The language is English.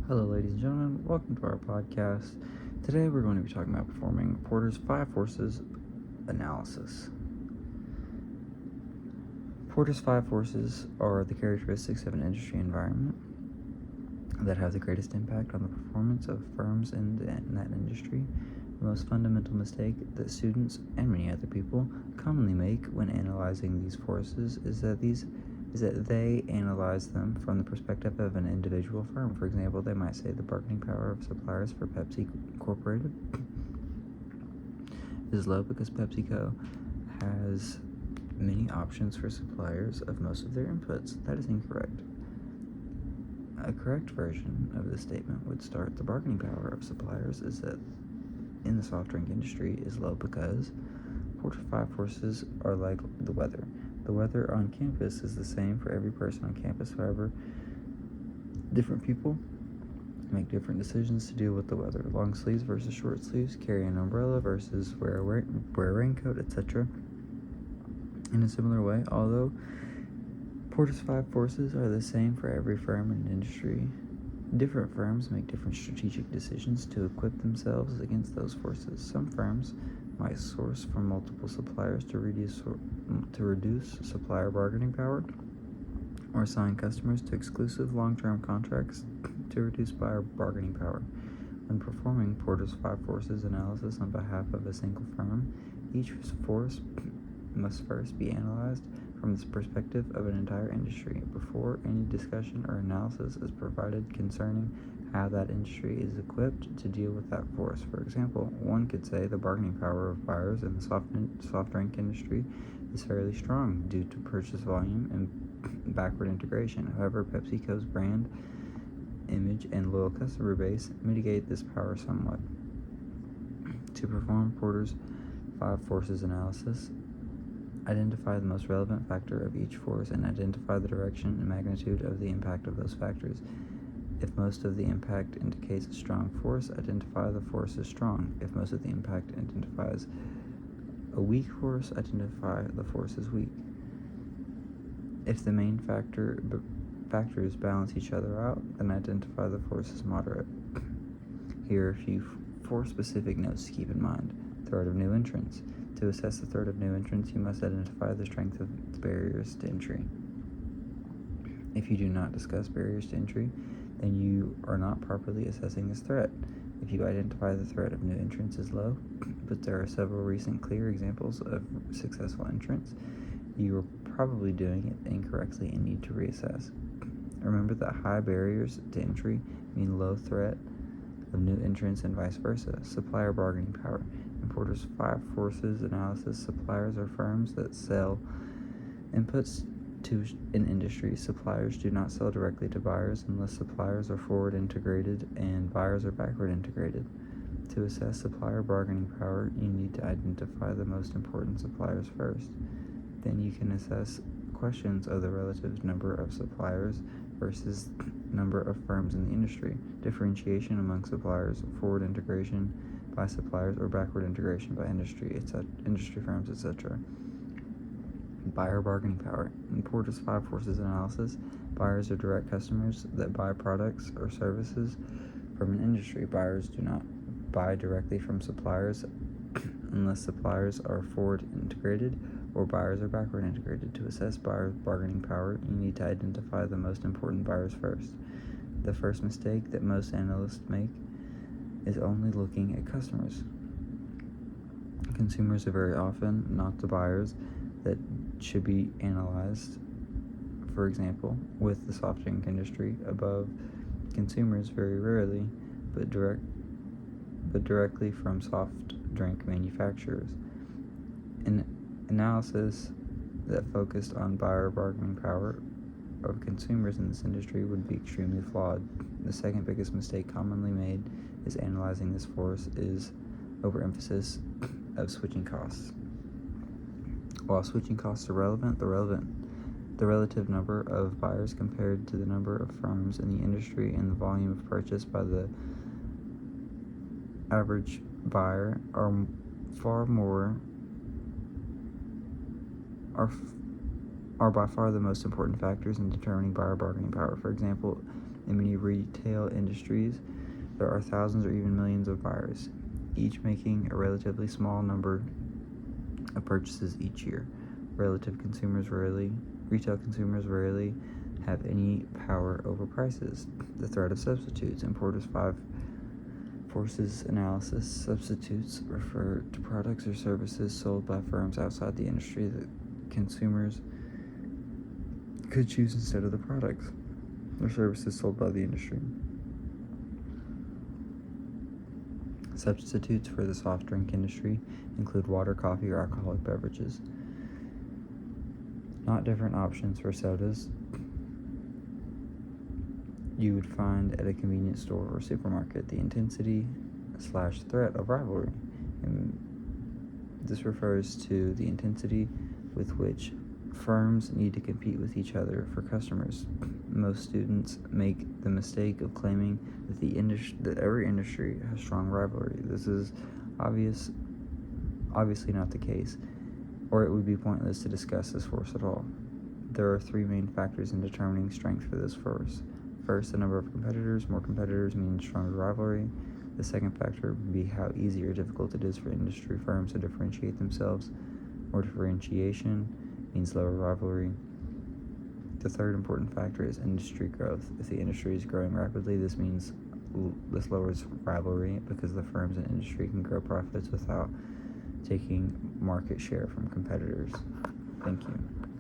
Hello, ladies and gentlemen. Welcome to our podcast. Today, we're going to be talking about performing Porter's 5 Forces analysis. Porter's 5 forces are the characteristics of an industry environment that have the greatest impact on the performance of firms in that industry. The most fundamental mistake that students and many other people commonly make when analyzing these forces is that they analyze them from the perspective of an individual firm. For example, they might say the bargaining power of suppliers for Pepsi Incorporated is low because PepsiCo has many options for suppliers of most of their inputs. That is incorrect. A correct version of this statement would start: the bargaining power of suppliers is that in the soft drink industry is low because Porter's 5 forces are like the weather. The weather on campus is the same for every person on campus. However, different people make different decisions to deal with the weather. Long sleeves versus short sleeves, carry an umbrella versus wear a raincoat, etc. In a similar way, although Porter's 5 forces are the same for every firm in an industry, different firms make different strategic decisions to equip themselves against those forces. Some firms might source from multiple suppliers to reduce supplier bargaining power, or sign customers to exclusive long-term contracts to reduce buyer bargaining power. When performing Porter's 5 forces analysis on behalf of a single firm, each force must first be analyzed from the perspective of an entire industry before any discussion or analysis is provided concerning how that industry is equipped to deal with that force. For example, one could say the bargaining power of buyers in the soft drink industry is fairly strong due to purchase volume and backward integration. However, PepsiCo's brand image and loyal customer base mitigate this power somewhat. To perform Porter's 5 forces analysis, identify the most relevant factor of each force and identify the direction and magnitude of the impact of those factors. If most of the impact indicates a strong force, identify the force as strong. If most of the impact identifies a weak force, identify the force as weak. If the main factors balance each other out, then identify the force as moderate. Here are a few force-specific notes to keep in mind. Threat of new entrants. To assess the threat of new entrants, you must identify the strength of the barriers to entry. If you do not discuss barriers to entry, then you are not properly assessing this threat. If you identify the threat of new entrants as low, but there are several recent clear examples of successful entrants, you are probably doing it incorrectly and need to reassess. Remember that high barriers to entry mean low threat of new entrants and vice versa. Supplier bargaining power. In Porter's 5 forces analysis, suppliers are firms that sell inputs to an industry. Suppliers do not sell directly to buyers unless suppliers are forward integrated and buyers are backward integrated. To assess supplier bargaining power, you need to identify the most important suppliers first. Then you can assess questions of the relative number of suppliers versus number of firms in the industry, differentiation among suppliers, forward integration by suppliers or backward integration by industry firms, etc. Buyer bargaining power. In Porter's 5 forces analysis, buyers are direct customers that buy products or services from an industry. Buyers do not buy directly from suppliers unless suppliers are forward integrated or buyers are backward integrated. To assess buyer bargaining power, you need to identify the most important buyers first. The first mistake that most analysts make is only looking at customers. Consumers are very often not the buyers that should be analyzed. For example, with the soft drink industry, above consumers very rarely, but directly from soft drink manufacturers. An analysis that focused on buyer bargaining power of consumers in this industry would be extremely flawed. The second biggest mistake commonly made is analyzing this force is overemphasis of switching costs. While switching costs are relevant, the relative number of buyers compared to the number of firms in the industry and the volume of purchase by the average buyer are by far the most important factors in determining buyer bargaining power. For example, In many retail industries, there are thousands or even millions of buyers, each making a relatively small number of purchases each year. Retail consumers rarely have any power over prices. The threat of substitutes. In Porter's 5 Forces analysis, substitutes refer to products or services sold by firms outside the industry that consumers could choose instead of the products or services sold by the industry. Substitutes for the soft drink industry include water, coffee, or alcoholic beverages. Not different options for sodas you would find at a convenience store or supermarket. The intensity/threat of rivalry. And this refers to the intensity with which firms need to compete with each other for customers. Most students make the mistake of claiming that every industry has strong rivalry. This is obviously not the case, or it would be pointless to discuss this force at all. There are 3 main factors in determining strength for this force. First, the number of competitors. More competitors means stronger rivalry. The second factor would be how easy or difficult it is for industry firms to differentiate themselves. More differentiation means lower rivalry. The third important factor is industry growth. If the industry is growing rapidly, this lowers rivalry because the firms in industry can grow profits without taking market share from competitors. Thank you.